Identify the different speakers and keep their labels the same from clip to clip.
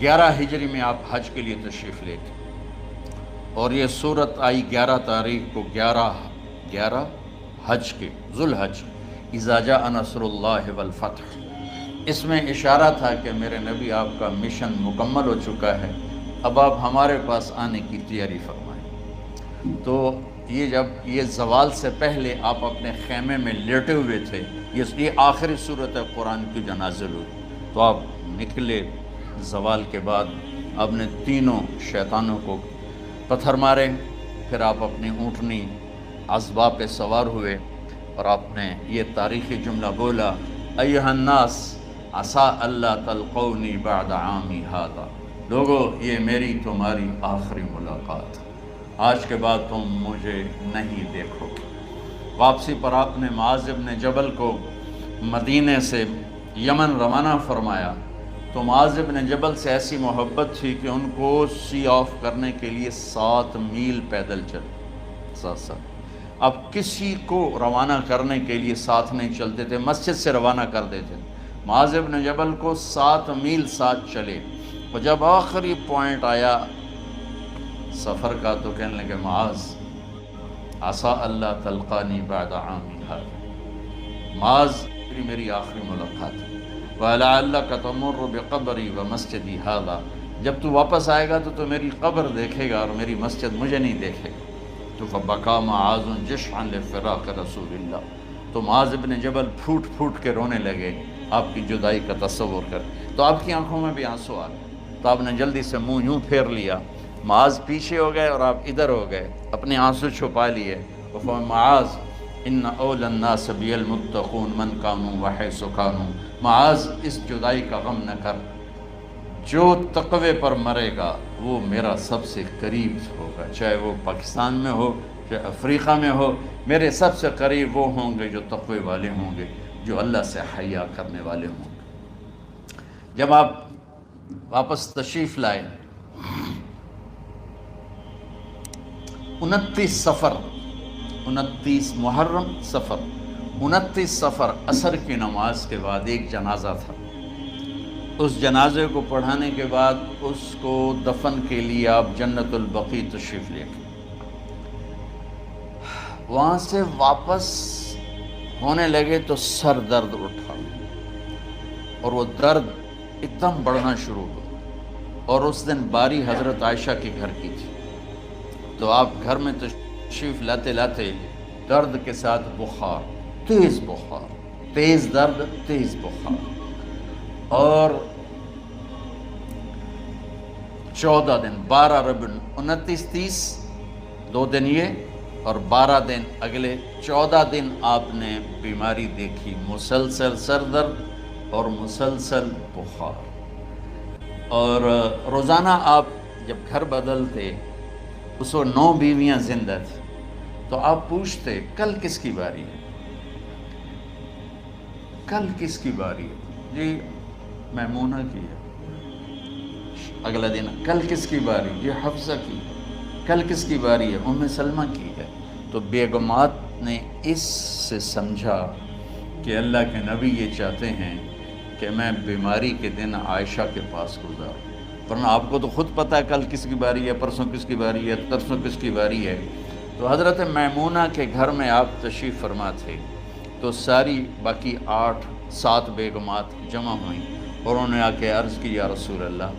Speaker 1: 11 ہجری میں آپ حج کے لیے تشریف لے گئے، اور یہ صورت آئی 11 تاریخ کو، 11 حج کے، ذوالحج، اذا جاء نصر اللہ والفتح۔ اس میں اشارہ تھا کہ میرے نبی آپ کا مشن مکمل ہو چکا ہے، اب آپ ہمارے پاس آنے کی تیاری فرمائیں۔ تو یہ جب یہ زوال سے پہلے آپ اپنے خیمے میں لیٹے ہوئے تھے، یہ آخری صورت قرآن کی جو نازل ہوئی، تو آپ نکلے زوال کے بعد، آپ نے تینوں شیطانوں کو پتھر مارے، پھر آپ اپنی اونٹنی عذبہ پہ سوار ہوئے، اور آپ نے یہ تاریخی جملہ بولا، ایھا الناس عسیٰ اللہ تلقونی بعد عامی ھذا، لوگو یہ میری تمہاری آخری ملاقات، آج کے بعد تم مجھے نہیں دیکھو گے۔ واپسی پر آپ نے معاذ بن جبل کو مدینے سے یمن روانہ فرمایا، تو معاذ بن جبل سے ایسی محبت تھی کہ ان کو سی آف کرنے کے لیے 7 میل پیدل چلے، 7۔ اب کسی کو روانہ کرنے کے لیے ساتھ نہیں چلتے تھے، مسجد سے روانہ کر دیتے تھے، معاذ بن جبل کو 7 میل ساتھ چلے، اور جب آخری پوائنٹ آیا سفر کا تو کہنے لگے، معاذ عسیٰ اللہ تلقانی بعد عامی ھذا، معاذ میری آخری ملاقات ہے، وَلَعَلَّكَ تَمُرُّ بِقَبْرِي وَمَسْجِدِي ھذا، جب تو واپس آئے گا تو میری قبر دیکھے گا اور میری مسجد مجھے نہیں دیکھے گا۔ تو فَبَكَىٰ مُعَاذٌ جِشْعًا لِفِرَاقِ رسول اللہ، تو معاذ بن جبل پھوٹ پھوٹ کے رونے لگے آپ کی جدائی کا تصور کر، تو آپ کی آنکھوں میں بھی آنسو آ گئے، تو آپ نے جلدی سے منہ یوں پھیر لیا، معاذ پیچھے ہو گئے اور آپ ادھر ہو گئے، اپنے آنسو چھپا لیے، معاذ ان اولی الناس بی المتقون من کانوا وحیث کانوا، معاذ اس جدائی کا غم نہ کر، جو تقوی پر مرے گا وہ میرا سب سے قریب ہوگا، چاہے وہ پاکستان میں ہو چاہے افریقہ میں ہو، میرے سب سے قریب وہ ہوں گے جو تقوی والے ہوں گے، جو اللہ سے حیا کرنے والے ہوں گے۔ جب آپ واپس تشریف لائے، 29 محرم صفر، 29 صفر عصر کی نماز کے بعد ایک جنازہ تھا، اس جنازے کو پڑھانے کے بعد اس کو دفن کے لیے آپ جنت البقیع تشریف لے گئے۔ وہاں سے واپس ہونے لگے تو سر درد اٹھا، اور وہ درد ایک دم بڑھنا شروع ہوا، اور اس دن باری حضرت عائشہ کے گھر کی تھی، تو آپ گھر میں تشریف لاتے لاتے درد کے ساتھ بخار، تیز بخار، تیز درد، تیز بخار، اور 14 دن، 12 ربیع 29 30 2 دن یہ اور 12 دن اگلے 14 دن آپ نے بیماری دیکھی، مسلسل سر درد اور مسلسل بخار، اور روزانہ آپ جب گھر بدلتے، اس وقت 9 بیویاں زندہ تھیں، تو آپ پوچھتے کل کس کی باری ہے، کل کس کی باری ہے، جی میمونہ کی ہے، اگلا دن کل کس کی باری، یہ حفصہ کی ہے، کل کس کی باری ہے، ام سلمہ کی ہے۔ تو بیگمات نے اس سے سمجھا کہ اللہ کے نبی یہ چاہتے ہیں کہ میں بیماری کے دن عائشہ کے پاس گزاروں، ورنہ آپ کو تو خود پتہ ہے کل کس کی باری ہے، پرسوں کس کی باری ہے، ترسوں کس کی باری ہے۔ تو حضرت میمونہ کے گھر میں آپ تشریف فرما تھے، تو ساری باقی 7 بیگمات جمع ہوئیں، اور انہوں نے آ کے عرض کی، یا رسول اللہ،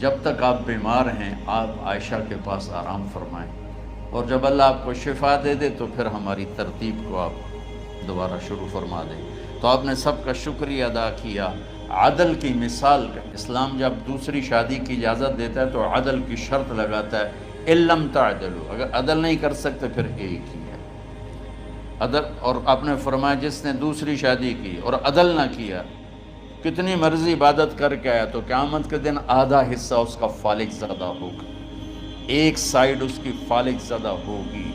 Speaker 1: جب تک آپ بیمار ہیں آپ عائشہ کے پاس آرام فرمائیں، اور جب اللہ آپ کو شفا دے دے تو پھر ہماری ترتیب کو آپ دوبارہ شروع فرما دیں۔ تو آپ نے سب کا شکریہ ادا کیا، عدل کی مثال کا، اسلام جب دوسری شادی کی اجازت دیتا ہے تو عدل کی شرط لگاتا ہے، اِن لَمْ تَعْدِلُوا، اگر عدل نہیں کر سکتے پھر ایک ہی ہے عدل۔ اور آپ نے فرمایا جس نے دوسری شادی کی اور عدل نہ کیا، کتنی مرضی عبادت کر کے آیا، تو قیامت کے دن آدھا حصہ اس کا فالق زدہ ہوگا، ایک سائیڈ اس کی فالق زدہ ہوگی،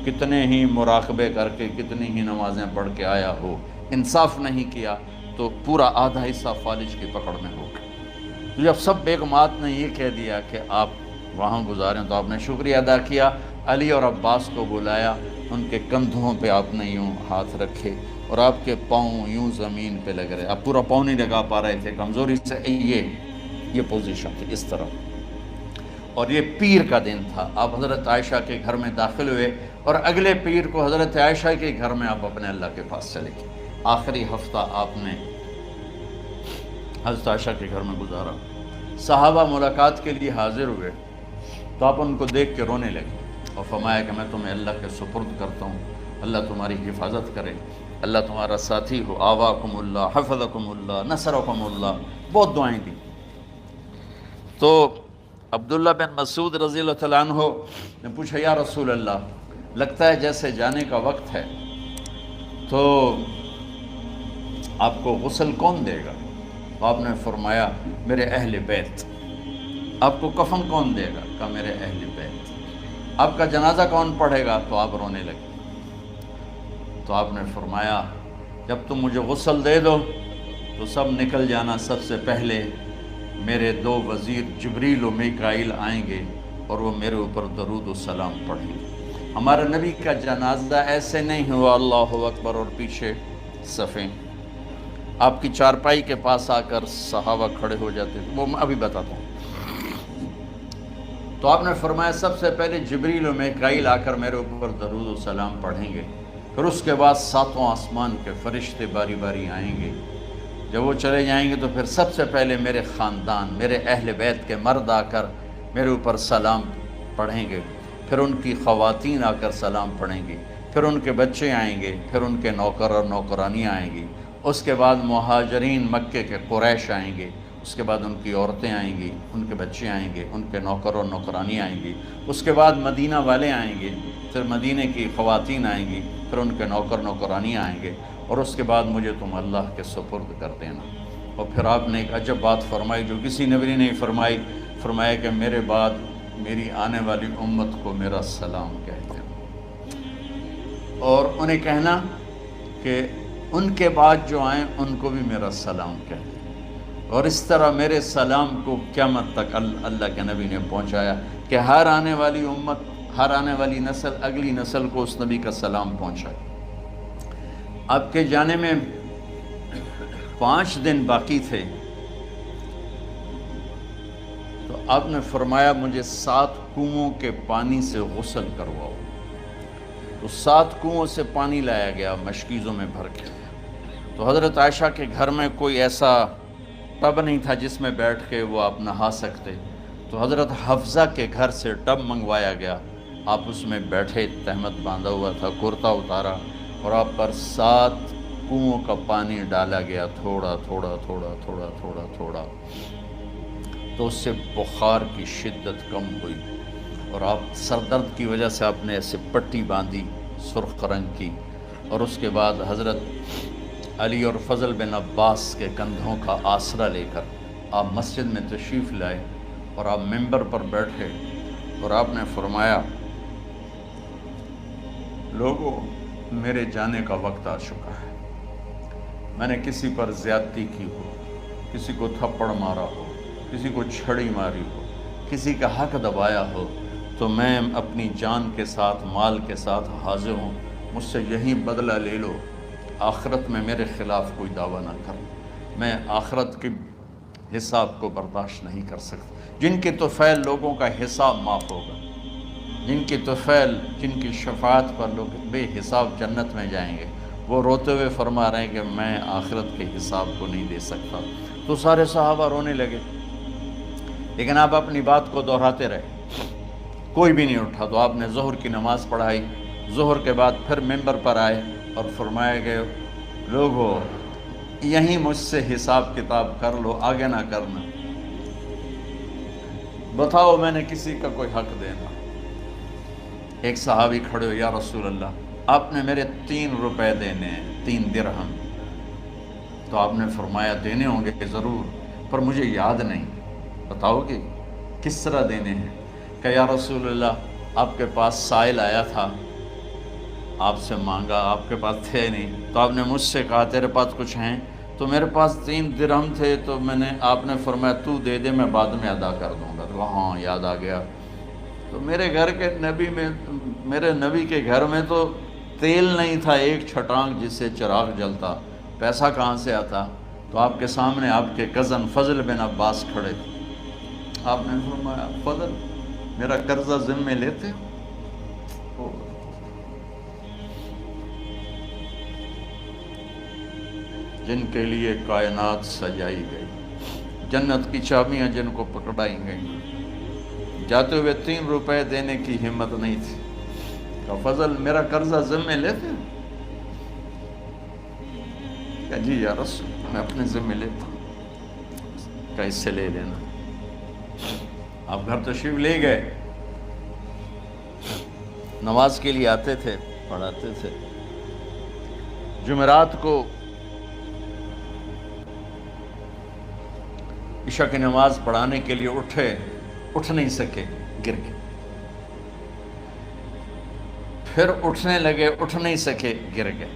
Speaker 1: کتنے ہی مراقبے کر کے کتنی ہی نمازیں پڑھ کے آیا ہو، انصاف نہیں کیا تو پورا آدھا حصہ فالج کی پکڑ میں ہوگا۔ جب سب بیگمات نے یہ کہہ دیا کہ آپ وہاں گزاریں، تو آپ نے شکریہ ادا کیا، علی اور عباس کو بلایا، ان کے کندھوں پہ آپ نے یوں ہاتھ رکھے، اور آپ کے پاؤں یوں زمین پہ لگ رہے، آپ پورا پاؤں نہیں لگا پا رہے تھے کمزوری سے، یہ یہ پوزیشن تھی اس طرح. اور یہ پیر کا دن تھا. آپ حضرت عائشہ کے گھر میں داخل ہوئے اور اگلے پیر کو حضرت عائشہ کے گھر میں آپ اپنے اللہ کے پاس چلے گئے. آخری ہفتہ آپ نے حضرت عائشہ کے گھر میں گزارا. صحابہ ملاقات کے لیے حاضر ہوئے تو آپ ان کو دیکھ کے رونے لگے اور فرمایا کہ میں تمہیں اللہ کے سپرد کرتا ہوں, اللہ تمہاری حفاظت کرے, اللہ تمہارا ساتھی ہو. آواکم اللہ, حفظکم اللہ, نصرکم اللہ. بہت دعائیں دیں. تو عبداللہ بن مسعود رضی اللہ تعالیٰ عنہ نے پوچھا, یا رسول اللہ, لگتا ہے جیسے جانے کا وقت ہے, تو آپ کو غسل کون دے گا؟ آپ نے فرمایا میرے اہل بیت. آپ کو کفن کون دے گا؟ کہا میرے اہل بیت. آپ کا جنازہ کون پڑھے گا؟ تو آپ رونے لگے. تو آپ نے فرمایا جب تم مجھے غسل دے دو تو سب نکل جانا, سب سے پہلے میرے 2 وزیر جبریل و میکائیل آئیں گے اور وہ میرے اوپر درود و سلام پڑھیں گے. ہمارے نبی کا جنازہ ایسے نہیں ہوا اللہ اکبر اور پیچھے صفیں. آپ کی چارپائی کے پاس آ کر صحابہ کھڑے ہو جاتے تھے, وہ میں ابھی بتاتا ہوں. تو آپ نے فرمایا سب سے پہلے جبریل و میکائیل آ کر میرے اوپر درود و سلام پڑھیں گے, پھر اس کے بعد 7 آسمان کے فرشتے باری باری آئیں گے. جب وہ چلے جائیں گے تو پھر سب سے پہلے میرے خاندان, میرے اہل بیت کے مرد آ کر میرے اوپر سلام پڑھیں گے, پھر ان کی خواتین آ کر سلام پڑھیں گی, پھر ان کے بچے آئیں گے, پھر ان کے نوکر اور نوکرانیاں آئیں گی, اس کے بعد مہاجرین مکے کے قریش آئیں گے, اس کے بعد ان کی عورتیں آئیں گی, ان کے بچے آئیں گے, ان کے نوکر اور نوکرانی آئیں گی, اس کے بعد مدینہ والے آئیں گے, پھر مدینہ کی خواتین آئیں گی, پھر ان کے نوکر نوکرانی آئیں گے, اور اس کے بعد مجھے تم اللہ کے سپرد کر دینا. اور پھر آپ نے ایک عجب بات فرمائی جو کسی نبی نے نہیں فرمائی. فرمایا کہ میرے بعد میری آنے والی امت کو میرا سلام کہہ دینا, اور انہیں کہنا کہ ان کے بعد جو آئیں ان کو بھی میرا سلام کہہ دینا. اور اس طرح میرے سلام کو قیامت تک اللہ کے نبی نے پہنچایا کہ ہر آنے والی امت, ہر آنے والی نسل, اگلی نسل کو اس نبی کا سلام پہنچائے. آپ کے جانے میں 5 دن باقی تھے تو آپ نے فرمایا مجھے 7 کنوؤں کے پانی سے غسل کرواؤ. تو 7 کنوؤں سے پانی لایا گیا مشکیزوں میں بھر کے. تو حضرت عائشہ کے گھر میں کوئی ایسا ٹب نہیں تھا جس میں بیٹھ کے وہ آپ نہا سکتے, تو حضرت حفصہ کے گھر سے ٹب منگوایا گیا. آپ اس میں بیٹھے, تہمت باندھا ہوا تھا, کرتا اتارا, اور آپ پر 7 کنوؤں کا پانی ڈالا گیا, تھوڑا تھوڑا تھوڑا تھوڑا تھوڑا تھوڑا. تو اس سے بخار کی شدت کم ہوئی, اور آپ سر درد کی وجہ سے آپ نے ایسے پٹی باندھی سرخ رنگ کی, اور اس کے بعد حضرت علی اور فضل بن عباس کے کندھوں کا آسرا لے کر آپ مسجد میں تشریف لائے, اور آپ ممبر پر بیٹھے, اور آپ نے فرمایا لوگوں میرے جانے کا وقت آ چکا ہے. میں نے کسی پر زیادتی کی ہو, کسی کو تھپڑ مارا ہو, کسی کو چھڑی ماری ہو, کسی کا حق دبایا ہو, تو میں اپنی جان کے ساتھ, مال کے ساتھ حاضر ہوں. مجھ سے یہیں بدلہ لے لو, آخرت میں میرے خلاف کوئی دعویٰ نہ کر. میں آخرت کے حساب کو برداشت نہیں کر سکتا. جن کے طفیل لوگوں کا حساب معاف ہوگا, جن کی طفیل, جن کی شفاعت پر لوگ بے حساب جنت میں جائیں گے, وہ روتے ہوئے فرما رہے ہیں کہ میں آخرت کے حساب کو نہیں دے سکتا. تو سارے صحابہ رونے لگے, لیکن آپ اپنی بات کو دہراتے رہے, کوئی بھی نہیں اٹھا. تو آپ نے ظہر کی نماز پڑھائی, ظہر کے بعد پھر ممبر پر آئے اور فرمایا کہ لوگو یہیں مجھ سے حساب کتاب کر لو, آگے نہ کرنا. بتاؤ میں نے کسی کا کوئی حق دینا. ایک صحابی کھڑے ہو, یا رسول اللہ آپ نے میرے 3 روپے دینے ہیں, 3 درہم. تو آپ نے فرمایا دینے ہوں گے ضرور, پر مجھے یاد نہیں, بتاؤ کہ کس طرح دینے ہیں. کہ یا رسول اللہ آپ کے پاس سائل آیا تھا, آپ سے مانگا, آپ کے پاس تھے نہیں, تو آپ نے مجھ سے کہا تیرے پاس کچھ ہیں, تو میرے پاس 3 درہم تھے, تو آپ نے فرمایا تو دے دے, میں بعد میں ادا کر دوں گا. تو ہاں یاد آ گیا. تو میرے گھر کے نبی میں, میرے نبی کے گھر میں تو تیل نہیں تھا, ایک چھٹانگ جس سے چراغ جلتا, پیسہ کہاں سے آتا. تو آپ کے سامنے آپ کے کزن فضل بن عباس کھڑے تھے, آپ نے فرمایا فضل میرا قرضہ ذمے لیتے ہو؟ جن کے لیے کائنات سجائی گئی، جنت کی چابیاں جن کو پکڑائی گئیں، جاتے ہوئے 3 روپے دینے کی ہمت نہیں تھی، کہ فضل میرا قرضہ ذمے لیتے ہو؟ کہ جی یا رسول میں اپنے ذمے لیتا ہوں، کہ اس سے لے لینا۔ آپ گھر تشریف لے گئے، نماز کے لیے آتے تھے، پڑھاتے تھے۔ جمعرات کو عشاء کی نماز پڑھانے کے لیے اٹھ نہیں سکے، گر گئے، پھر اٹھنے لگے، اٹھ نہیں سکے، گر گئے،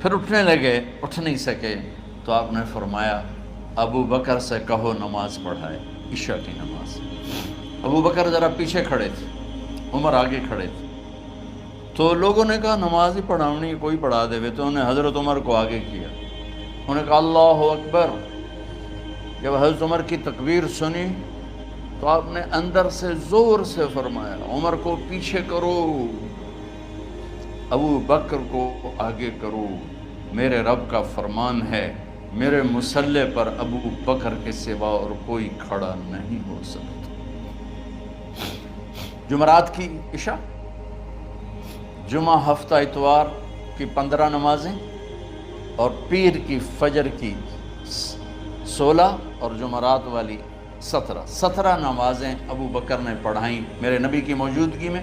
Speaker 1: پھر اٹھنے لگے، اٹھ نہیں سکے، تو آپ نے فرمایا ابو بکر سے کہو نماز پڑھائے، عشاء کی نماز۔ ابو بکر ذرا پیچھے کھڑے تھے، عمر آگے کھڑے تھے، تو لوگوں نے کہا نماز ہی پڑھاونی، کوئی پڑھا دے، تو انہوں نے حضرت عمر کو آگے کیا، انہوں نے کہا اللہ اکبر۔ جب حضرت عمر کی تکبیر سنی تو آپ نے اندر سے زور سے فرمایا عمر کو پیچھے کرو، ابو بکر کو آگے کرو، میرے رب کا فرمان ہے میرے مصلی پر ابو بکر کے سوا اور کوئی کھڑا نہیں ہو سکتا۔ جمعرات کی عشاء، جمعہ ہفتہ اتوار کی 15 نمازیں اور پیر کی فجر کی 16 اور جمعرات والی 17 نمازیں ابو بکر نے پڑھائیں میرے نبی کی موجودگی میں۔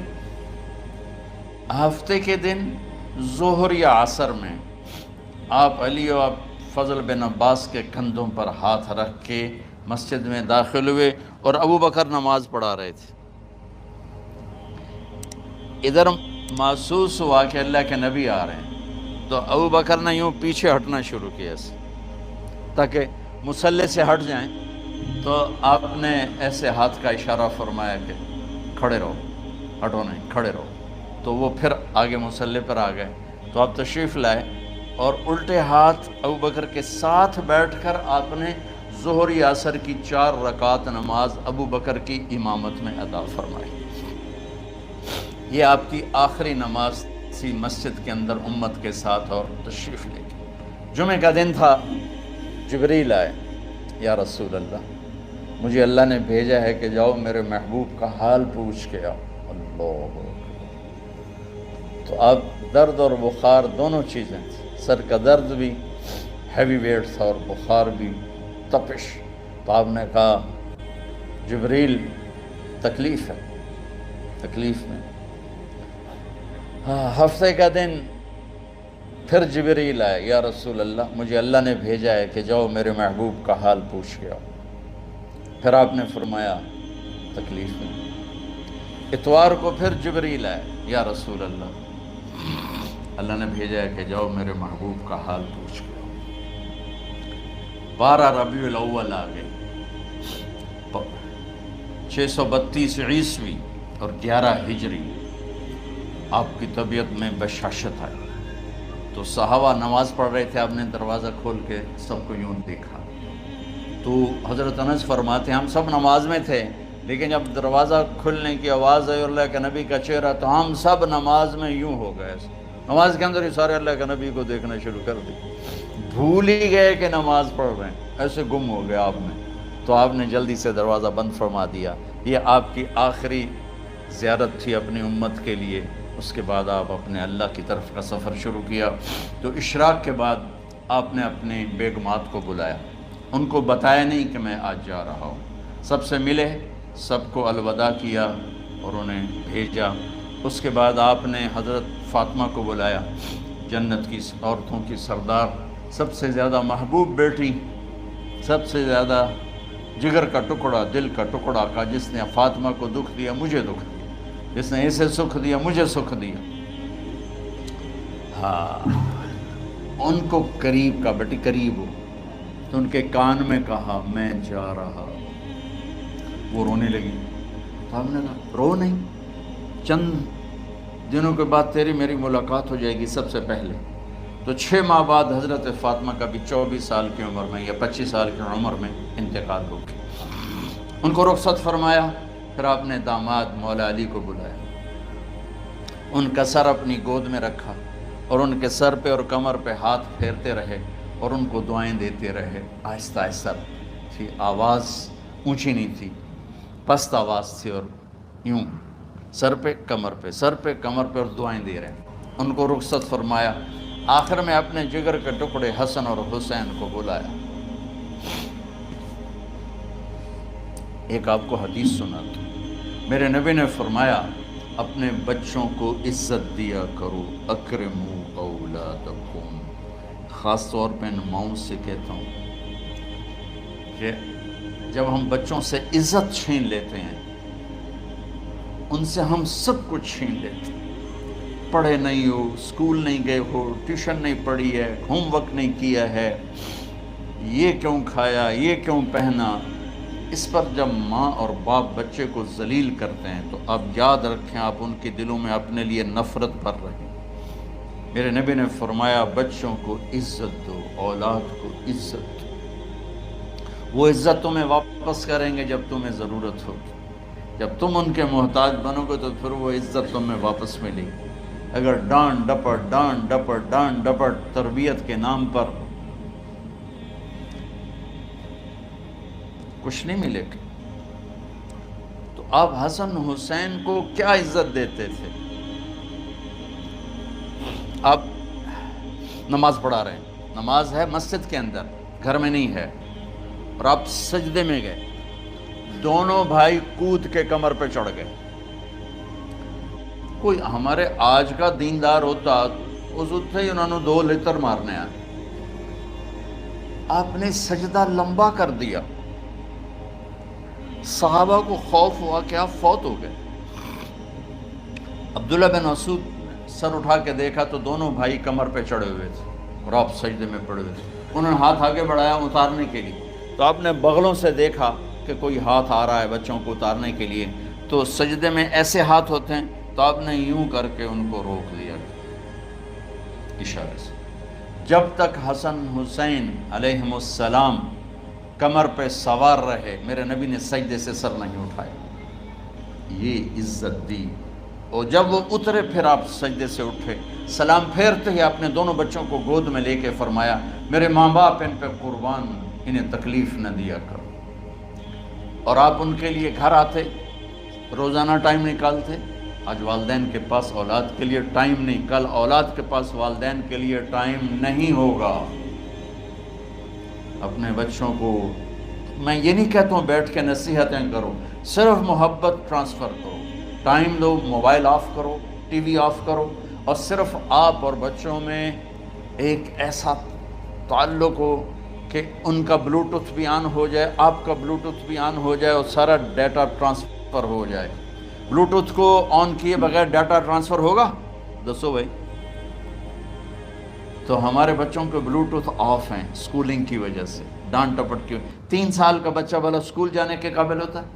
Speaker 1: ہفتے کے دن ظہر یا عصر میں آپ علی و فضل بن عباس کے کندھوں پر ہاتھ رکھ کے مسجد میں داخل ہوئے اور ابو بکر نماز پڑھا رہے تھے۔ ادھر محسوس ہوا کہ اللہ کے نبی آ رہے ہیں، تو ابو بکر نے یوں پیچھے ہٹنا شروع کیا تاکہ مصلی سے ہٹ جائیں، تو آپ نے ایسے ہاتھ کا اشارہ فرمایا کہ کھڑے رہو، ہٹو نہیں، کھڑے رہو، تو وہ پھر آگے مصلی پر آ گئے۔ تو آپ تشریف لائے اور الٹے ہاتھ ابو بکر کے ساتھ بیٹھ کر آپ نے ظہر یا عصر کی 4 رکعت نماز ابو بکر کی امامت میں ادا فرمائی۔ یہ آپ کی آخری نماز تھی مسجد کے اندر امت کے ساتھ، اور تشریف لے گئے۔ جمعہ کا دن تھا، جبریل آئے، یا رسول اللہ مجھے اللہ نے بھیجا ہے کہ جاؤ میرے محبوب کا حال پوچھ کے آؤ۔ اللہ، تو اب درد اور بخار دونوں چیزیں تھیں، سر کا درد بھی ہیوی ویٹ تھا اور بخار بھی، تپش۔ تو آپ نے کہا جبریل تکلیف ہے، تکلیف میں۔ ہفتے کا دن پھر جبریل آئے، یا رسول اللہ مجھے اللہ نے بھیجا ہے کہ جاؤ میرے محبوب کا حال پوچھ کے آؤ۔ پھر آپ نے فرمایا تکلیف میں۔ اتوار کو پھر جبریل آئے، یا رسول اللہ اللہ نے بھیجا ہے کہ جاؤ میرے محبوب کا حال پوچھ کے آؤ۔ 12 ربیع الاول آ گئے، 632 عیسوی اور 11 ہجری، آپ کی طبیعت میں بشاشت آئی۔ تو صحابہ نماز پڑھ رہے تھے، آپ نے دروازہ کھول کے سب کو یوں دیکھا، تو حضرت انس فرماتے ہیں ہم سب نماز میں تھے، لیکن جب دروازہ کھلنے کی آواز آئی اور اللہ کے نبی کا چہرہ، تو ہم سب نماز میں یوں ہو گئے، نماز کے اندر ہی سارے اللہ کے نبی کو دیکھنا شروع کر دی، بھول ہی گئے کہ نماز پڑھ رہے ہیں، ایسے گم ہو گئے آپ میں۔ تو آپ نے جلدی سے دروازہ بند فرما دیا۔ یہ آپ کی آخری زیارت تھی اپنی امت کے لیے۔ اس کے بعد آپ اپنے اللہ کی طرف کا سفر شروع کیا۔ تو اشراق کے بعد آپ نے اپنے بیگمات کو بلایا، ان کو بتایا نہیں کہ میں آج جا رہا ہوں، سب سے ملے، سب کو الوداع کیا اور انہیں بھیجا۔ اس کے بعد آپ نے حضرت فاطمہ کو بلایا، جنت کی عورتوں کی سردار، سب سے زیادہ محبوب بیٹی، سب سے زیادہ جگر کا ٹکڑا، دل کا ٹکڑا، کا جس نے فاطمہ کو دکھ دیا مجھے دکھ دیا، جس نے اسے سکھ دیا مجھے سکھ دیا۔ ہاں، ان کو قریب کا، بیٹی قریب ہو، تو ان کے کان میں کہا میں جا رہا۔ وہ رونے لگی، تو ہم نے کہا رو نہیں، چند دنوں کے بعد تیری میری ملاقات ہو جائے گی سب سے پہلے۔ تو 6 ماہ بعد حضرت فاطمہ کا بھی 24 سال کی عمر میں یا 25 سال کی عمر میں انتقال ہو گیا۔ ان کو رخصت فرمایا، پھر آپ نے داماد مولا علی کو بلایا، ان کا سر اپنی گود میں رکھا اور ان کے سر پہ اور کمر پہ ہاتھ پھیرتے رہے اور ان کو دعائیں دیتے رہے، آہستہ آہستہ تھی، آواز اونچی نہیں تھی، پست آواز تھی، اور یوں سر پہ کمر پہ سر پہ کمر پہ اور دعائیں دے رہے ہیں۔ ان کو رخصت فرمایا، آخر میں اپنے جگر کے ٹکڑے حسن اور حسین کو بلایا۔ ایک آپ کو حدیث سناتا ہوں، میرے نبی نے فرمایا اپنے بچوں کو عزت دیا کرو، اکرموا اولادکم۔ خاص طور پہ ان ماؤں سے کہتا ہوں کہ جب ہم بچوں سے عزت چھین لیتے ہیں، ان سے ہم سب کچھ چھین لیتے ہیں۔ پڑھے نہیں ہو، اسکول نہیں گئے ہو، ٹیوشن نہیں پڑھی ہے، ہوم ورک نہیں کیا ہے، یہ کیوں کھایا، یہ کیوں پہنا، اس پر جب ماں اور باپ بچے کو ذلیل کرتے ہیں تو آپ یاد رکھیں آپ ان کے دلوں میں اپنے لیے نفرت بھر رہے ہیں۔ میرے نبی نے فرمایا بچوں کو عزت دو، اولاد کو عزت دو، وہ عزت تمہیں واپس کریں گے جب تمہیں ضرورت ہوگی، جب تم ان کے محتاج بنو گے تو پھر وہ عزت تمہیں واپس ملے گی۔ اگر ڈانٹ ڈپٹ تربیت کے نام پر کچھ نہیں ملے گا۔ تو آپ حسن حسین کو کیا عزت دیتے تھے؟ آپ نماز پڑھا رہے ہیں، نماز ہے مسجد کے اندر، گھر میں نہیں ہے، اور آپ سجدے میں گئے، دونوں بھائی کود کے کمر پہ چڑھ گئے۔ کوئی ہمارے آج کا دیندار ہوتا اس ہی انہوں نے 2 لتر مارنے آئے، آپ نے سجدہ لمبا کر دیا، صحابہ کو خوف ہوا کہ آپ فوت ہو گئے۔ عبداللہ بن مسعود سر اٹھا کے دیکھا تو دونوں بھائی کمر پہ چڑھے ہوئے تھے اور آپ سجدے میں پڑے ہوئے تھے۔ انہوں نے ہاتھ آگے بڑھایا اتارنے کے لیے، تو آپ نے بغلوں سے دیکھا کہ کوئی ہاتھ آ رہا ہے بچوں کو اتارنے کے لیے، تو سجدے میں ایسے ہاتھ ہوتے ہیں، تو آپ نے یوں کر کے ان کو روک دیا اشارے سے۔ جب تک حسن حسین علیہم السلام کمر پہ سوار رہے میرے نبی نے سجدے سے سر نہیں اٹھایا، یہ عزت دی۔ اور جب وہ اترے پھر آپ سجدے سے اٹھے، سلام پھیرتے ہی اپنے دونوں بچوں کو گود میں لے کے فرمایا میرے ماں باپ ان پہ قربان، انہیں تکلیف نہ دیا کرو۔ اور آپ ان کے لیے گھر آتے، روزانہ ٹائم نکالتے۔ آج والدین کے پاس اولاد کے لیے ٹائم نہیں، کل اولاد کے پاس والدین کے لیے ٹائم نہیں ہوگا۔ اپنے بچوں کو میں یہ نہیں کہتا ہوں بیٹھ کے نصیحتیں کرو، صرف محبت ٹرانسفر کرو، ٹائم دو، موبائل آف کرو، ٹی وی آف کرو، اور صرف آپ اور بچوں میں ایک ایسا تعلق ہو کہ ان کا بلوٹوتھ بھی آن ہو جائے، آپ کا بلوٹوتھ بھی آن ہو جائے، اور سارا ڈیٹا ٹرانسفر ہو جائے۔ بلوٹوتھ کو آن کیے بغیر ڈیٹا ٹرانسفر ہوگا؟ دسو بھائی۔ تو ہمارے بچوں کے بلوٹوتھ آف ہیں سکولنگ کی وجہ سے، ڈانٹ ٹپٹ کی۔ 3 سال کا بچہ بھلا سکول جانے کے قابل ہوتا ہے؟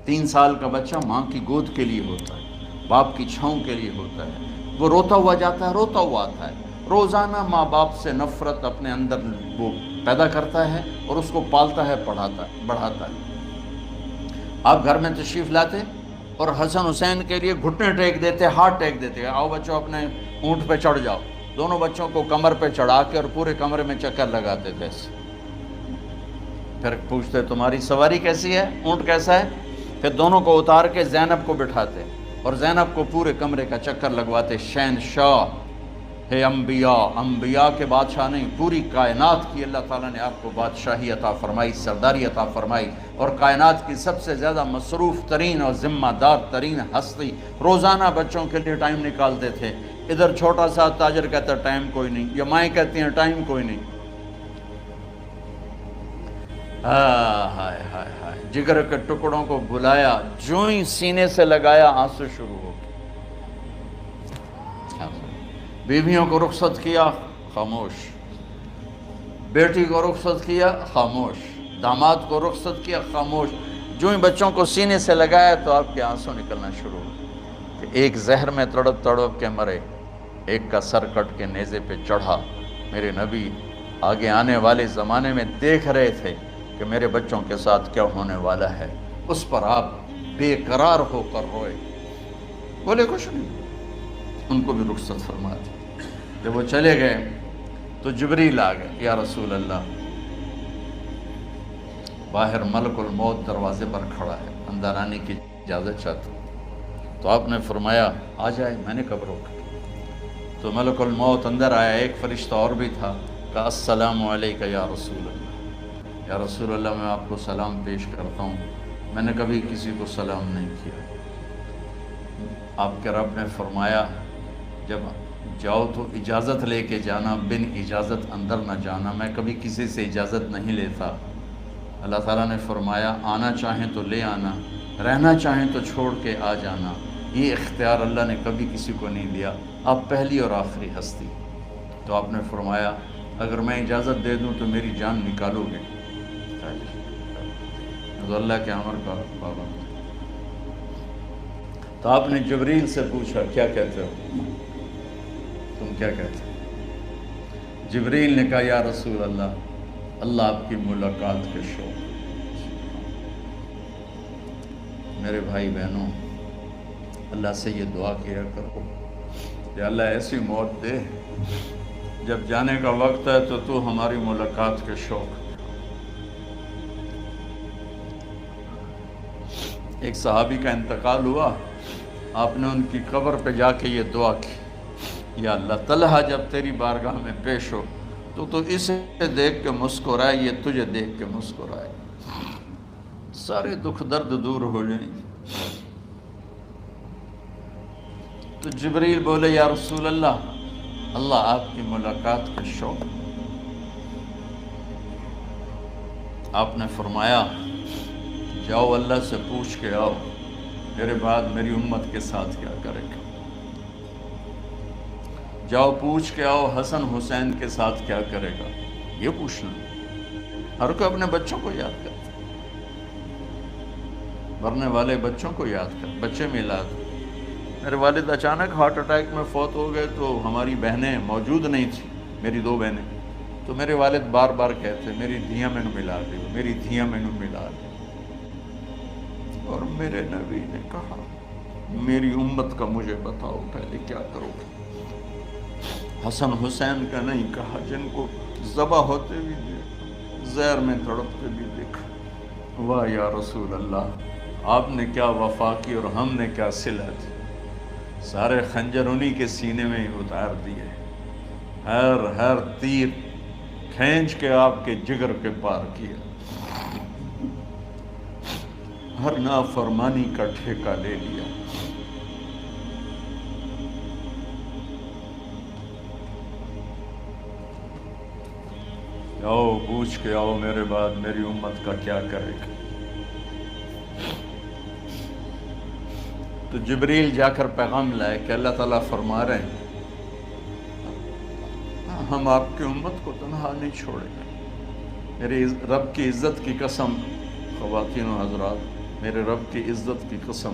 Speaker 1: 3 سال کا بچہ ماں کی گود کے لیے ہوتا ہے، باپ کی چھاؤں کے لیے ہوتا ہے، وہ روتا ہوا جاتا ہے، روتا ہوا آتا ہے، روزانہ ماں باپ سے نفرت اپنے اندر وہ پیدا کرتا ہے اور اس کو پالتا ہے، بڑھاتا ہے۔ آپ گھر میں تشریف لاتے اور حسن حسین کے لیے گھٹنے ٹیک دیتے، ہاتھ ٹیک دیتے، آؤ بچوں اپنے اونٹ پہ چڑھ جاؤ، دونوں بچوں کو کمر پہ چڑھا کے اور پورے کمرے میں چکر لگاتے تھے۔ پھر پوچھتے تمہاری سواری کیسی ہے، اونٹ کیسا ہے؟ پھر دونوں کو اتار کے زینب کو بٹھاتے اور زینب کو پورے کمرے کا چکر لگواتے۔ شہنشاہ ہے انبیاء، انبیاء کے بادشاہ نہیں، پوری کائنات کی اللہ تعالیٰ نے آپ کو بادشاہی عطا فرمائی، سرداری عطا فرمائی، اور کائنات کی سب سے زیادہ مصروف ترین اور ذمہ دار ترین ہستی روزانہ بچوں کے لیے ٹائم نکالتے تھے۔ ادھر چھوٹا سا تاجر کہتا ہے ٹائم کوئی نہیں، یا مائیں کہتی ہیں ٹائم کوئی نہیں۔ ہائے ہائے ہائے، جگر کے ٹکڑوں کو بلایا، جو ہی سینے سے لگایا آنسو شروع ہو گئے۔ بیویوں کو رخصت کیا، خاموش، بیٹی کو رخصت کیا، خاموش، داماد کو رخصت کیا، خاموش، جو ہی بچوں کو سینے سے لگایا تو آپ کے آنسو نکلنا شروع ہو۔ کہ ایک زہر میں تڑپ تڑپ کے مرے، ایک کا سر کٹ کے نیزے پہ چڑھا۔ میرے نبی آگے آنے والے زمانے میں دیکھ رہے تھے کہ میرے بچوں کے ساتھ کیا ہونے والا ہے۔ اس پر آپ بے قرار ہو کر روئے، بولے کچھ نہیں، ان کو بھی رخصت فرما دی۔ جب وہ چلے گئے تو جبریل آ گئے، یا رسول اللہ باہر ملک الموت دروازے پر کھڑا ہے، اندر آنے کی اجازت چاہتا ہوں۔ تو آپ نے فرمایا آ جائے، میں نے کب روکا؟ تو ملک الموت اندر آیا، ایک فرشتہ اور بھی تھا، کہا السلام علیکہ یا رسول اللہ، یا رسول اللہ میں آپ کو سلام پیش کرتا ہوں، میں نے کبھی کسی کو سلام نہیں کیا۔ آپ کے رب نے فرمایا جب جاؤ تو اجازت لے کے جانا، بن اجازت اندر نہ جانا، میں کبھی کسی سے اجازت نہیں لیتا۔ اللہ تعالیٰ نے فرمایا آنا چاہیں تو لے آنا، رہنا چاہیں تو چھوڑ کے آ جانا، یہ اختیار اللہ نے کبھی کسی کو نہیں دیا، آپ پہلی اور آخری ہستی۔ تو آپ نے فرمایا اگر میں اجازت دے دوں تو میری جان نکالو گے؟ تو اللہ کے امر کا پابند۔ تو آپ نے جبریل سے پوچھا کیا کہتے ہو، تم کیا کہتے ہو؟ جبریل نے کہا یا رسول اللہ، اللہ آپ کی ملاقات کے شوق۔ میرے بھائی بہنوں، اللہ سے یہ دعا کیا کرو کہ اللہ ایسی موت دے جب جانے کا وقت ہے تو ہماری ملاقات کے شوق۔ ایک صحابی کا انتقال ہوا، آپ نے ان کی قبر پہ جا کے یہ دعا کی، یا اللہ طلحہ جب تیری بارگاہ میں پیش ہو تو اسے دیکھ کے مسکرائے، یہ تجھے دیکھ کے مسکرائے، سارے دکھ درد دور ہو جائیں۔ تو جبریل بولے یا رسول اللہ، اللہ آپ کی ملاقات کا شوق۔ آپ نے فرمایا جاؤ اللہ سے پوچھ کے آؤ میرے بعد میری امت کے ساتھ کیا کرے گا، جاؤ پوچھ کے آؤ حسن حسین کے ساتھ کیا کرے گا، یہ پوچھنا۔ ہر کوئی اپنے بچوں کو یاد کرتا، مرنے والے بچوں کو یاد کر، بچے میلاد۔ میرے والد اچانک ہارٹ اٹیک میں فوت ہو گئے تو ہماری بہنیں موجود نہیں تھیں، میری 2 بہنیں، تو میرے والد بار بار کہتے میری دھیاں میں ملا دے، میری دھیاں میں ملا دے۔ اور میرے نبی نے کہا میری امت کا مجھے بتاؤ پہلے کیا کرو گے؟ حسن حسین کا نہیں کہا، جن کو ذبح ہوتے بھی دیکھا، زہر میں تڑپتے بھی دیکھا۔ واہ یا رسول اللہ، آپ نے کیا وفا کی اور ہم نے کیا صلہ دی، سارے خنجر انہی کے سینے میں ہی اتار دیے، ہر تیر کھینچ کے آپ کے جگر کے پار کیا، ہر نافرمانی کا ٹھیکہ لے لیا۔ آؤ پوچھ کے آؤ میرے بعد میری امت کا کیا کرے گا۔ تو جبریل جا کر پیغام لائے کہ اللہ تعالیٰ فرما رہے ہیں ہم آپ کی امت کو تنہا نہیں چھوڑیں گے۔ میرے رب کی عزت کی قسم، خواتین و حضرات، میرے رب کی عزت کی قسم،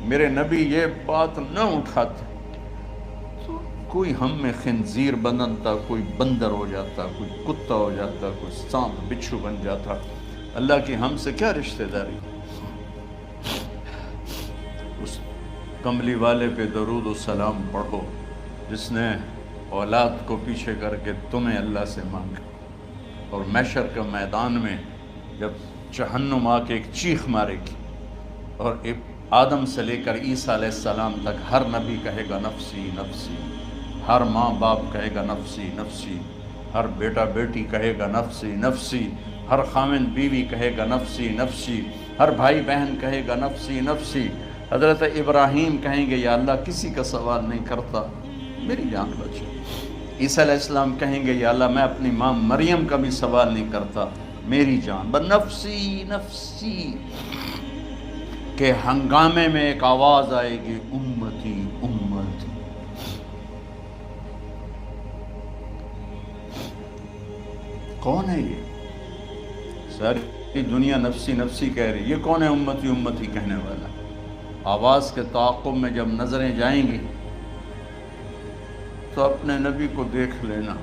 Speaker 1: میرے نبی یہ بات نہ اٹھاتے تو کوئی ہم میں خنزیر بنتا، کوئی بندر ہو جاتا، کوئی کتا ہو جاتا، کوئی سانپ بچھو بن جاتا۔ اللہ کی ہم سے کیا رشتہ داری؟ اس کملی والے پہ درود و سلام پڑھو جس نے اولاد کو پیچھے کر کے تمہیں اللہ سے مانگا، اور محشر کے میدان میں جب جہنم آ کے ایک چیخ مارے گی اور آدم سے لے کر عیسیٰ علیہ السلام تک ہر نبی کہے گا نفسی نفسی، ہر ماں باپ کہے گا نفسی نفسی، ہر بیٹا بیٹی کہے گا نفسی نفسی، ہر خامن بیوی کہے گا نفسی نفسی، ہر بھائی بہن کہے گا نفسی نفسی۔ حضرت ابراہیم کہیں گے یا اللہ کسی کا سوال نہیں کرتا، میری جان بچے۔ عیسیٰ علیہ السلام کہیں گے یا اللہ میں اپنی ماں مریم کا بھی سوال نہیں کرتا، میری جان بس نفسی نفسی کے ہنگامے میں ایک آواز آئے گی امتی امتی۔ کون ہے یہ؟ ساری دنیا نفسی نفسی کہہ رہی، یہ کون ہے امتی امتی کہنے والا؟ آواز کے تعاقب میں جب نظریں جائیں گی تو اپنے نبی کو دیکھ لینا،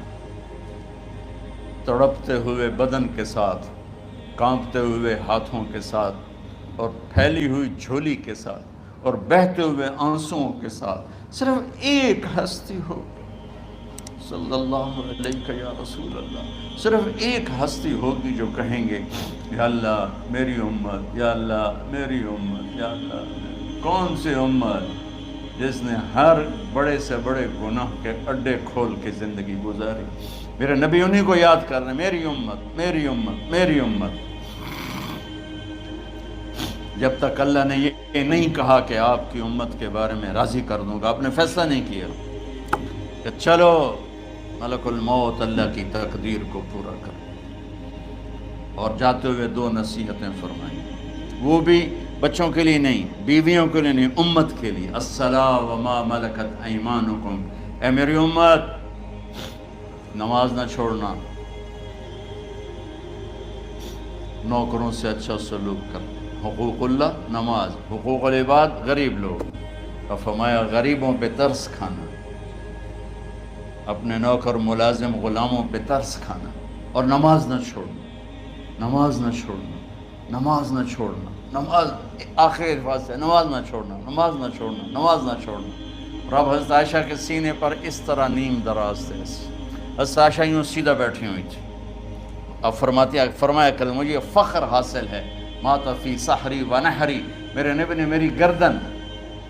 Speaker 1: تڑپتے ہوئے بدن کے ساتھ، کانپتے ہوئے ہاتھوں کے ساتھ، اور پھیلی ہوئی جھولی کے ساتھ اور بہتے ہوئے آنسوؤں کے ساتھ صرف ایک ہستی ہو، صلی اللہ علیہ یا رسول اللہ، صرف ایک ہستی ہوگی جو کہیں گے یا اللہ میری امت، یا اللہ میری امت، یا اللہ کون سی امت جس نے ہر بڑے سے بڑے گناہ کے اڈے کھول کے زندگی گزاری. میرے نبی انہی کو یاد کر رہے ہیں، میری امت میری امت میری امت. جب تک اللہ نے یہ نہیں کہا کہ آپ کی امت کے بارے میں راضی کر دوں گا، آپ نے فیصلہ نہیں کیا کہ چلو ملک الموت اللہ کی تقدیر کو پورا کر. اور جاتے ہوئے دو نصیحتیں فرمائیں، وہ بھی بچوں کے لیے نہیں، بیویوں کے لیے نہیں، امت کے لیے. الصلاۃ وما ملکت ایمانکم، اے میری امت نماز نہ چھوڑنا، نوکروں سے اچھا سلوک کر. حقوق اللہ نماز، حقوق العباد غریب لوگ، اور فرمایا غریبوں پہ ترس کھانا، اپنے نوکر ملازم غلاموں پہ ترس کھانا، اور نماز نہ چھوڑنا، نماز نہ چھوڑنا، نماز نہ چھوڑنا، نماز آخر الفاظ سے نماز نہ چھوڑنا، نماز نہ چھوڑنا، نماز نہ چھوڑنا. اور اب حضرت عائشہ کے سینے پر اس طرح نیم دراز تھے. حضرت عائشہ یوں سیدھا بیٹھی ہوئی تھی. اب فرمایا کہ مجھے فخر حاصل ہے، مات فی سحری و نحری، میرے نبی نے میری گردن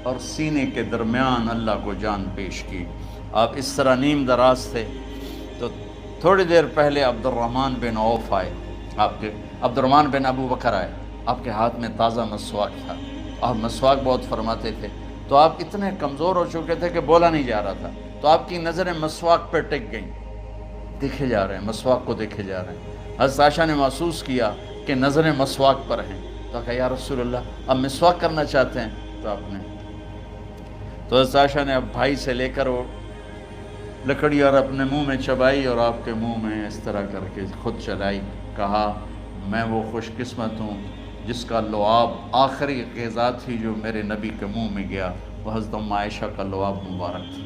Speaker 1: اور سینے کے درمیان اللہ کو جان پیش کی. آپ اس طرح نیم دراز تھے. تو تھوڑی دیر پہلے عبد الرحمن بن عوف آئے، عبد الرحمن بن ابو بکر آئے، آپ کے ہاتھ میں تازہ مسواک تھا. آپ مسواک بہت فرماتے تھے. تو آپ اتنے کمزور ہو چکے تھے کہ بولا نہیں جا رہا تھا. تو آپ کی نظریں مسواک پہ ٹک گئیں، دیکھے جا رہے ہیں، مسواک کو دیکھے جا رہے ہیں. حضرت عائشہ نے محسوس کیا کہ نظریں مسواک پر ہیں. تو کہا یا رسول اللہ اب مسواک کرنا چاہتے ہیں. تو آپ نے تو حضرت عائشہ نے اب بھائی سے لے کر وہ لکڑی اور اپنے منہ میں چبائی اور آپ کے منہ میں اس طرح کر کے خود چلائی. کہا میں وہ خوش قسمت ہوں جس کا لعاب آخری غذا تھی جو میرے نبی کے منہ میں گیا، وہ حضرت ام عائشہ کا لعاب مبارک تھا.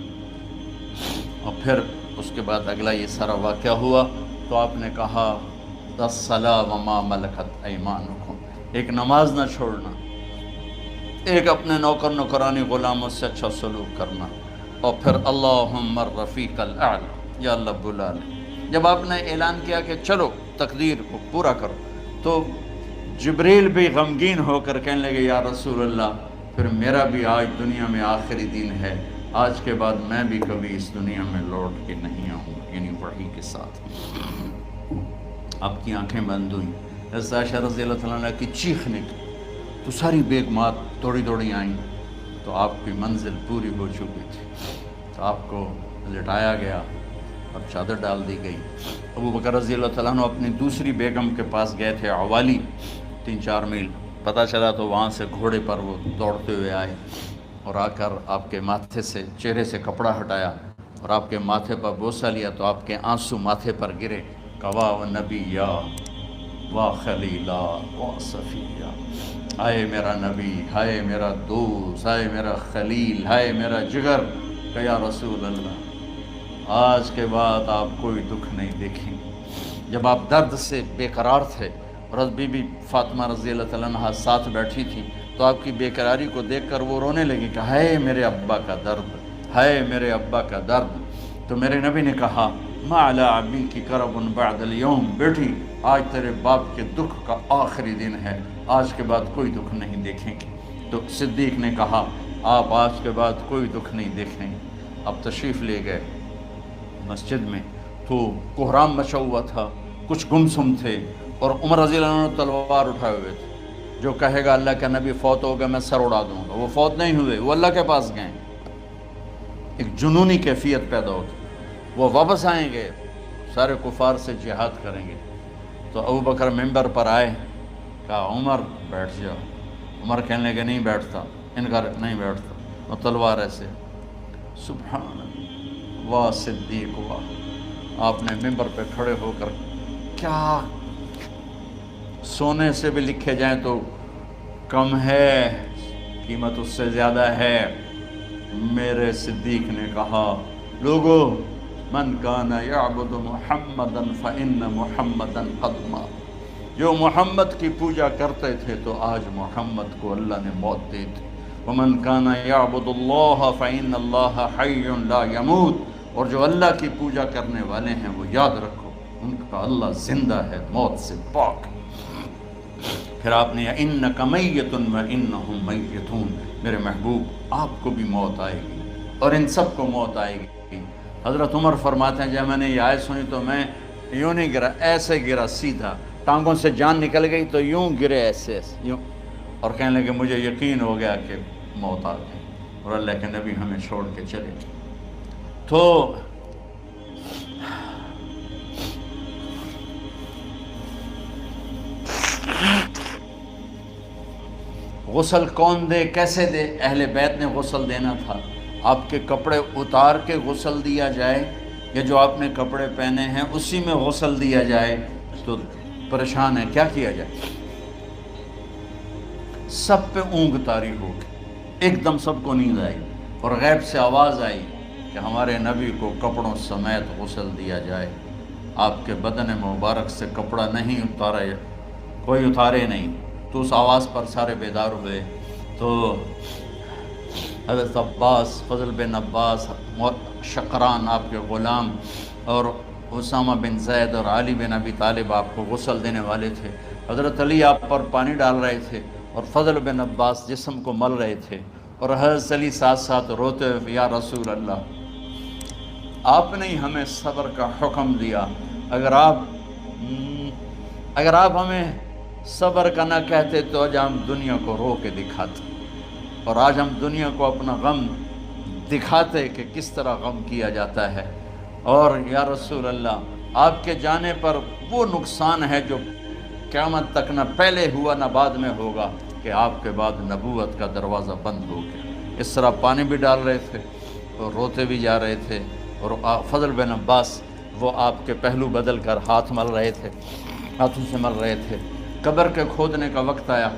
Speaker 1: اور پھر اس کے بعد اگلا یہ سارا واقعہ ہوا. تو آپ نے کہا الصلاۃ وما ملکت ایمانکم، ایک نماز نہ چھوڑنا، ایک اپنے نوکر نوکرانی غلاموں سے اچھا سلوک کرنا، اور پھر اللہم الرفیق الاعلی، یا اللہ بلا لے. جب آپ نے اعلان کیا کہ چلو تقدیر کو پورا کرو، تو جبریل بھی غمگین ہو کر کہنے لگے یا رسول اللہ پھر میرا بھی آج دنیا میں آخری دن ہے، آج کے بعد میں بھی کبھی اس دنیا میں لوٹ کے نہیں آؤں. یعنی وحی کے ساتھ آپ کی آنکھیں بند ہوئیں. حضرت عائشہ رضی اللہ تعالیٰ عنہ کی چیخ نکلی تو ساری بیگمات دوڑی آئیں. تو آپ کی منزل پوری ہو چکی تھی. تو آپ کو لٹایا گیا اور چادر ڈال دی گئی. ابو بکر رضی اللہ تعالیٰ عنہ اپنی دوسری بیگم کے پاس گئے تھے، عوالی، 3-4 میل. پتہ چلا تو وہاں سے گھوڑے پر وہ دوڑتے ہوئے آئے اور آ کر آپ کے ماتھے سے چہرے سے کپڑا ہٹایا اور آپ کے ماتھے پر بوسہ لیا. تو آپ کے آنسو ماتھے پر گرے. کوا و نبیّا و خلیلا و صفیہ، ہائے میرا نبی، ہائے میرا دوست، ہائے میرا خلیل، ہائے میرا جگر. کہ یا رسول اللہ آج کے بعد آپ کوئی دکھ نہیں دیکھیں گے. جب آپ درد سے بے قرار تھے اور بی بی فاطمہ رضی اللہ تعالیٰ عنہ ساتھ بیٹھی تھی، تو آپ کی بے قراری کو دیکھ کر وہ رونے لگی کہ ہائے میرے ابا کا درد، ہائے میرے ابا کا درد. تو میرے نبی نے کہا ما علی ابی کی کرب بعد اليوم، بیٹی آج تیرے باپ کے دکھ کا آخری دن ہے، آج کے بعد کوئی دکھ نہیں دیکھیں گے. تو صدیق نے کہا آپ آج کے بعد کوئی دکھ نہیں دیکھیں گے. اب تشریف لے گئے مسجد میں. تو کوہرام مچا ہوا تھا، کچھ گمسم تھے، اور عمر رضی اللہ عنہ تلوار اٹھائے ہوئے تھے. جو کہے گا اللہ کا نبی فوت ہو گیا میں سر اڑا دوں گا، وہ فوت نہیں ہوئے، وہ اللہ کے پاس گئے. ایک جنونی کیفیت پیدا ہوتی، وہ واپس آئیں گے، سارے کفار سے جہاد کریں گے. تو ابو بکر ممبر پر آئے، کہا عمر بیٹھ جاؤ. عمر کہنے لگے نہیں بیٹھتا، انکار نہیں بیٹھتا، اور تلوار ایسے. سبحان اللہ، واہ صدیق واہ. آپ نے ممبر پہ کھڑے ہو کر کیا سونے سے بھی لکھے جائیں تو کم ہے، قیمت اس سے زیادہ ہے. میرے صدیق نے کہا لوگو من کان یعبد محمدا فإن محمدا قد مات. جو محمد کی پوجا کرتے تھے تو آج محمد کو اللہ نے موت دے دی۔ وَمَنْ كَانَ يَعْبُدُ اللَّهَ فَإِنَّ اللَّهَ حَيٌّ لَا يَمُوتُ، اور جو اللہ کی پوجا کرنے والے ہیں وہ یاد رکھو ان کا اللہ زندہ ہے، موت سے پاک۔ پھر آپ نے اِنَّكَ مَيِّتٌ وَإِنَّهُمْ مَيِّتُونَ، میرے محبوب آپ کو بھی موت آئے گی اور ان سب کو موت آئے گی۔ حضرت عمر فرماتے ہیں جب میں نے یہ آیت سنی تو میں یوں نہیں گرا، ایسے گرا سیدھا، ٹانگوں سے جان نکل گئی تو یوں گرے ایسے یوں، اور کہنے لگے مجھے یقین ہو گیا کہ موت آ گئی اور اللہ کے نبی ہمیں چھوڑ کے چلے گئے۔ تو غسل کون دے، کیسے دے؟ اہل بیت نے غسل دینا تھا۔ آپ کے کپڑے اتار کے غسل دیا جائے یا جو آپ نے کپڑے پہنے ہیں اسی میں غسل دیا جائے تو پریشان ہے، کیا کیا جائے؟ سب پہ اونگ طاری ہو گئی، ایک دم سب کو نیند آئی اور غیب سے آواز آئی کہ ہمارے نبی کو کپڑوں سمیت غسل دیا جائے۔ آپ کے بدن مبارک سے کپڑا نہیں اتارے، کوئی اتارے نہیں۔ تو اس آواز پر سارے بیدار ہوئے۔ تو حضرت عباس، فضل بن عباس، شقران آپ کے غلام، اور اسامہ بن زید اور علی بن ابی طالب آپ کو غسل دینے والے تھے۔ حضرت علی آپ پر پانی ڈال رہے تھے اور فضل بن عباس جسم کو مل رہے تھے، اور حضرت علی ساتھ ساتھ روتے ہوئے یا رسول اللہ، آپ نے ہی ہمیں صبر کا حکم دیا، اگر آپ ہمیں صبر کا نہ کہتے تو آج ہم دنیا کو رو کے دکھاتے، اور آج ہم دنیا کو اپنا غم دکھاتے کہ کس طرح غم کیا جاتا ہے۔ اور یا رسول اللہ، آپ کے جانے پر وہ نقصان ہے جو قیامت تک نہ پہلے ہوا نہ بعد میں ہوگا، کہ آپ کے بعد نبوت کا دروازہ بند ہو گیا۔ اس طرح پانی بھی ڈال رہے تھے اور روتے بھی جا رہے تھے، اور فضل بن عباس وہ آپ کے پہلو بدل کر ہاتھ مل رہے تھے، ہاتھوں سے مل رہے تھے۔ قبر کے کھودنے کا وقت آیا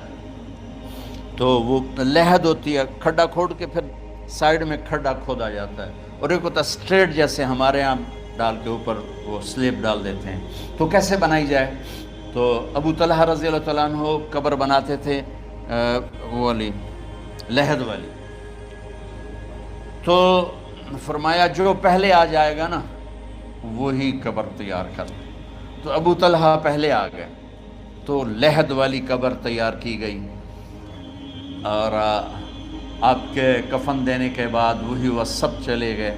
Speaker 1: تو وہ لحد ہوتی ہے، کھڈا کھود کے پھر سائیڈ میں کھڈا کھودا جاتا ہے، اور ایک ہوتا اسٹریٹ جیسے ہمارے ہاں ڈال کے اوپر وہ سلیب ڈال دیتے ہیں۔ تو کیسے بنائی جائے؟ تو ابو طلحہ رضی اللہ تعالیٰ عنہ قبر بناتے تھے وہ والی لحد والی، تو فرمایا جو پہلے آ جائے گا نا وہی قبر تیار کر۔ تو ابو طلحہ پہلے آ گئے تو لحد والی قبر تیار کی گئی، اور آپ کے کفن دینے کے بعد وہی وہ سب چلے گئے۔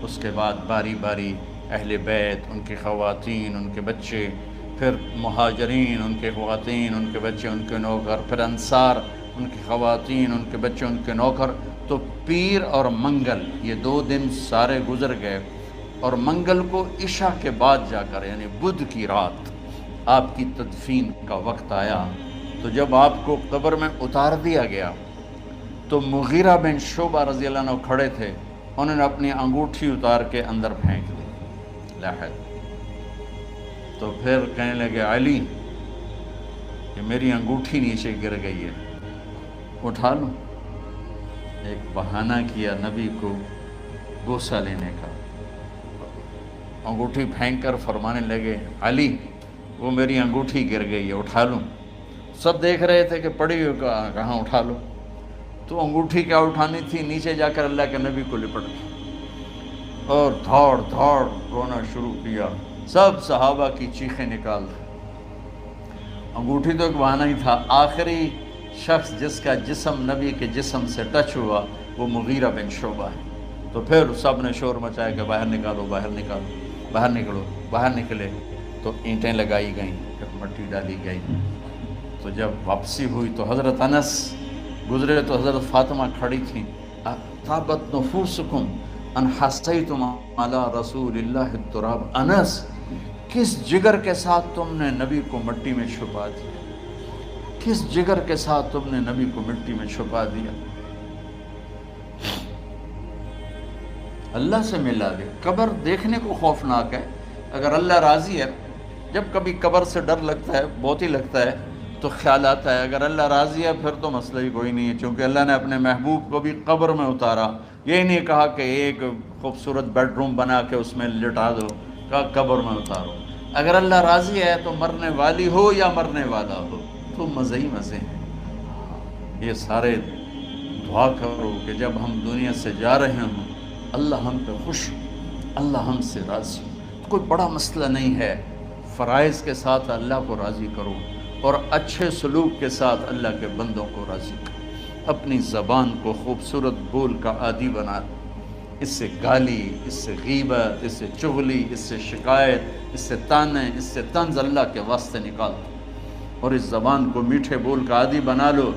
Speaker 1: اس کے بعد باری باری اہل بیت، ان کی خواتین، ان کے بچے، پھر مہاجرین، ان کے خواتین، ان کے بچے، ان کے نوکر، پھر انصار، ان کی خواتین، ان کے بچے، ان کے نوکر۔ تو پیر اور منگل یہ 2 دن سارے گزر گئے، اور منگل کو عشاء کے بعد جا کر یعنی بدھ کی رات آپ کی تدفین کا وقت آیا۔ تو جب آپ کو قبر میں اتار دیا گیا تو مغیرہ بن شعبہ رضی اللہ عنہ کھڑے تھے، انہوں نے اپنی انگوٹھی اتار کے اندر پھینک دی لحد۔ تو پھر کہنے لگے علی کہ میری انگوٹھی نیچے گر گئی ہے، اٹھا لوں؟ ایک بہانہ کیا نبی کو بوسہ لینے کا، انگوٹھی پھینک کر فرمانے لگے علی وہ میری انگوٹھی گر گئی ہے، اٹھا لوں؟ سب دیکھ رہے تھے کہ پڑی ہوئی کہاں اٹھا لو۔ تو انگوٹھی کیا اٹھانی تھی، نیچے جا کر اللہ کے نبی کو لپٹ گئی اور دھاڑ دھاڑ رونا شروع کیا۔ سب صحابہ کی چیخیں نکال دی۔ انگوٹھی تو ایک بہانہ ہی تھا، آخری شخص جس کا جسم نبی کے جسم سے ٹچ ہوا وہ مغیرہ بن شعبہ ہے۔ تو پھر سب نے شور مچایا کہ باہر نکالو، باہر نکالو، باہر نکلو۔ باہر نکلے تو اینٹیں لگائی گئیں، پھر مٹی ڈالی گئی۔ تو جب واپسی ہوئی تو حضرت انس گزرے تو حضرت فاطمہ کھڑی تھیں، طابت نفوسکم ان حسیتم علی رسول اللہ التراب۔ انس کس جگر کے ساتھ تم نے نبی کو مٹی میں چھپا دیا، کس جگر کے ساتھ تم نے نبی کو مٹی میں چھپا دیا۔ اللہ سے ملا دے۔ قبر دیکھنے کو خوفناک ہے، اگر اللہ راضی ہے، جب کبھی قبر سے ڈر لگتا ہے، بہت ہی لگتا ہے، تو خیال آتا ہے اگر اللہ راضی ہے پھر تو مسئلہ ہی کوئی نہیں ہے، چونکہ اللہ نے اپنے محبوب کو بھی قبر میں اتارا۔ یہ نہیں کہا کہ ایک خوبصورت بیڈ روم بنا کے اس میں لٹا دو، کہا قبر میں اتارو۔ اگر اللہ راضی ہے تو مرنے والی ہو یا مرنے والا ہو تو مزے ہی مزے ہیں۔ یہ سارے دعا کرو کہ جب ہم دنیا سے جا رہے ہوں اللہ ہم پہ خوش ہو، اللہ ہم سے راضی ہو۔ کوئی بڑا مسئلہ نہیں ہے، فرائض کے ساتھ اللہ کو راضی کرو اور اچھے سلوک کے ساتھ اللہ کے بندوں کو راضی کرو۔ اپنی زبان کو خوبصورت بول کا عادی بنا دو، اس سے گالی، اس سے غیبت، اس سے چغلی، اس سے شکایت، اس سے تانے، اس سے طنز اللہ کے واسطے نکال دو اور اس زبان کو میٹھے بول کا عادی بنا لو۔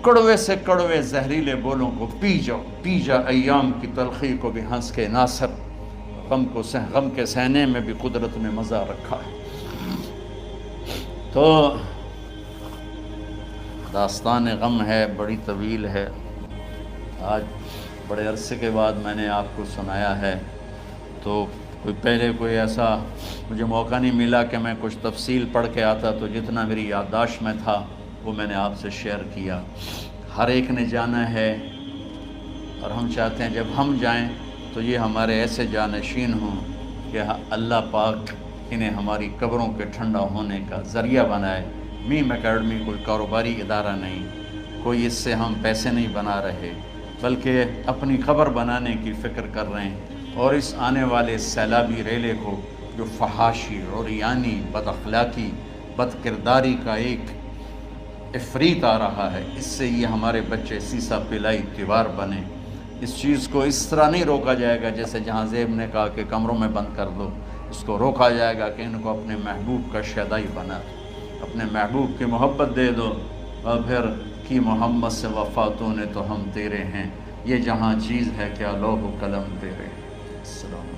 Speaker 1: کڑوے سے کڑوے زہریلے بولوں کو پی جاؤ، پی جا ایام کی تلخی کو بھی ہنس کے ناصر، غم کے سہنے میں بھی قدرت نے مزہ رکھا ہے۔ تو داستان غم ہے، بڑی طویل ہے، آج بڑے عرصے کے بعد میں نے آپ کو سنایا ہے، تو پہلے کوئی ایسا مجھے موقع نہیں ملا کہ میں کچھ تفصیل پڑھ کے آتا، تو جتنا میری یادداشت میں تھا وہ میں نے آپ سے شیئر کیا۔ ہر ایک نے جانا ہے اور ہم چاہتے ہیں جب ہم جائیں تو یہ ہمارے ایسے جانشین ہوں کہ اللہ پاک انہیں ہماری قبروں کے ٹھنڈا ہونے کا ذریعہ بنائے۔ میم اکیڈمی کوئی کاروباری ادارہ نہیں، کوئی اس سے ہم پیسے نہیں بنا رہے، بلکہ اپنی قبر بنانے کی فکر کر رہے ہیں، اور اس آنے والے سیلابی ریلے کو جو فحاشی، عریانی، بد اخلاقی، بد کرداری کا ایک افریت آ رہا ہے، اس سے یہ ہمارے بچے سیسا پلائی تیوار بنے۔ اس چیز کو اس طرح نہیں روکا جائے گا جیسے جہاں زیب نے کہا کہ کمروں میں بند کر دو، اس کو روکا جائے گا کہ ان کو اپنے محبوب کا شیدائی بنا دو، اپنے محبوب کی محبت دے دو، اور پھر کی محمد سے وفاتوں نے تو ہم تیرے ہیں، یہ جہاں چیز ہے کیا لوح و قلم تیرے ہیں۔ السلام